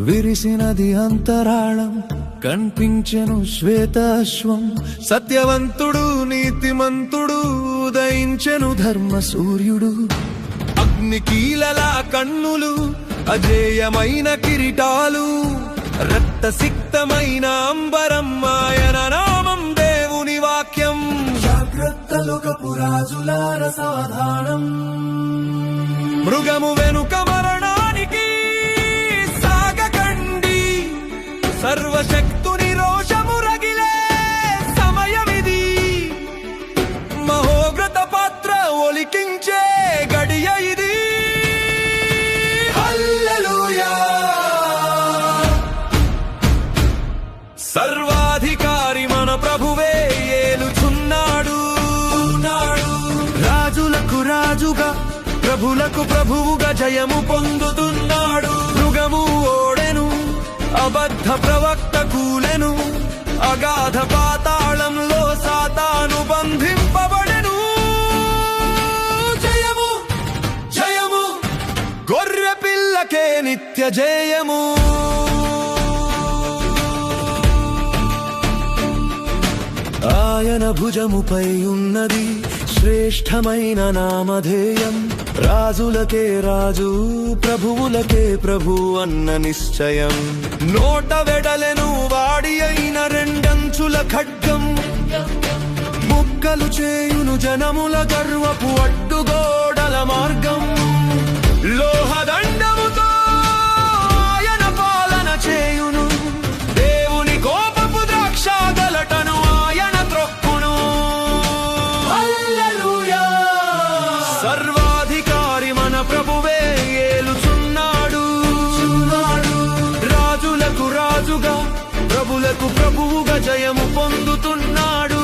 విరిసినది అంతరాళం, కనిపించెను శ్వేతాశ్వం. సత్యవంతుడు నీతిమంతుడు, ఉదయించెను ధర్మ సూర్యుడు. అగ్నికీలలా కన్నులు, అజేయమైన కిరీటాలు, రక్తసిక్తమైన అంబరం, ఆయన నామం దేవుని వాక్యం. జాగ్రత్తలుగపు రాజులార సావధానం, మృగము వెనుక మరణానికి సాగకండి. సర్వశక్తుని రోషము రగిలే సమయమిది, మహోగ్రత పాత్ర ఒలికించే గడియ ఇది. హల్లెలూయా. సర్వాధికారి మన ప్రభువే ఏలుచున్నాడు. రాజులకు రాజుగా, ప్రభులకు ప్రభువుగా జయము పొందుతున్నాడు. మృగము ఓడెను, అబద్ధ ప్రవక్త కూలెను, అగాధ పాతాళంలో సాతాను బంధింపబడెను. జయము జయము, గొర్రె పిల్లకే నిత్య జయము. ఆయన భుజముపై ఉన్నది శ్రేష్టమైన నామధేయం. రాజులకే రాజు, ప్రభువులకే ప్రభు అన్న నిశ్చయం. నోట వెడలెను వాడి అయిన రెండంచుల ఖడ్గం, ముక్కలు చేయును జనముల గర్వపు అడ్డుగోడల మార్గం. లోహదండముతో ఆయన పాలన చేయును, దేవుని కోపపు ద్రాక్ష గలటను ఆయన త్రొక్కును. హల్లెలూయా. సర్వాధికారి మన ప్రభువే ఏలుచున్నాడు. రాజులకు రాజుగా, ప్రభులకు ప్రభువుగా జయము పొందుతున్నాడు.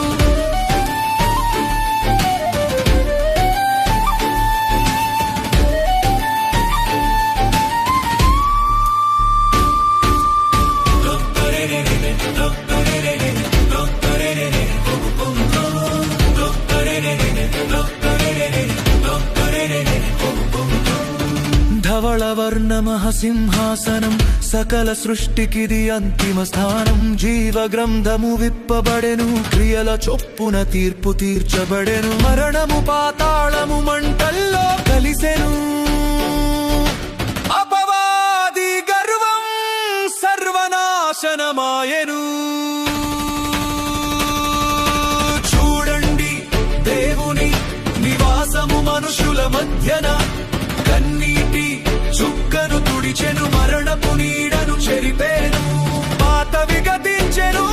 ధవళవర్ణ మహాసింహాసనం, సకల సృష్టికిది అంతిమ స్థానం. జీవ గ్రంథము విప్పబడెను, క్రియల చొప్పున తీర్పు తీర్చబడెను. మరణము పాతాళము మంటల్లో కలిసెను, అపవాది గర్వం సర్వనాశనమాయెను. చూడండి దేవుని నివాసము మనుషుల మధ్యన, కన్నీటి చుక్కను తుడిచెను, మరణపు నీడను చెరిపేను. పాత విగతించెను,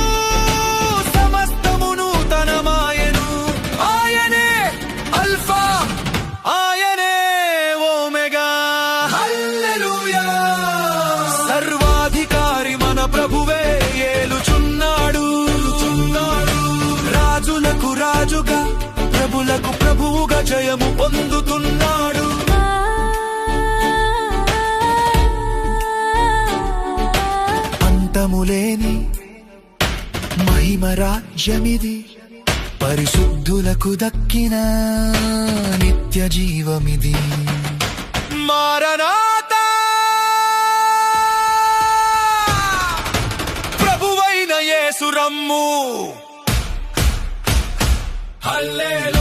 సమస్తమును తనమాయెను. ఆయనే అల్ఫా, ఆయనే ఓమెగా. హల్లెలూయా. సర్వాధికారి మన ప్రభువే ఏలుచున్నాడు. రాజులకు రాజుగా, ప్రభులకు ప్రభువుగా జయము పొందుతున్నాడు. అంతములేని మహిమ రాజ్యమిది, పరిశుద్ధులకు దక్కిన నిత్య జీవమిది. మారనాథా, ప్రభువైన యేసు రమ్ము. హల్లెలూయా.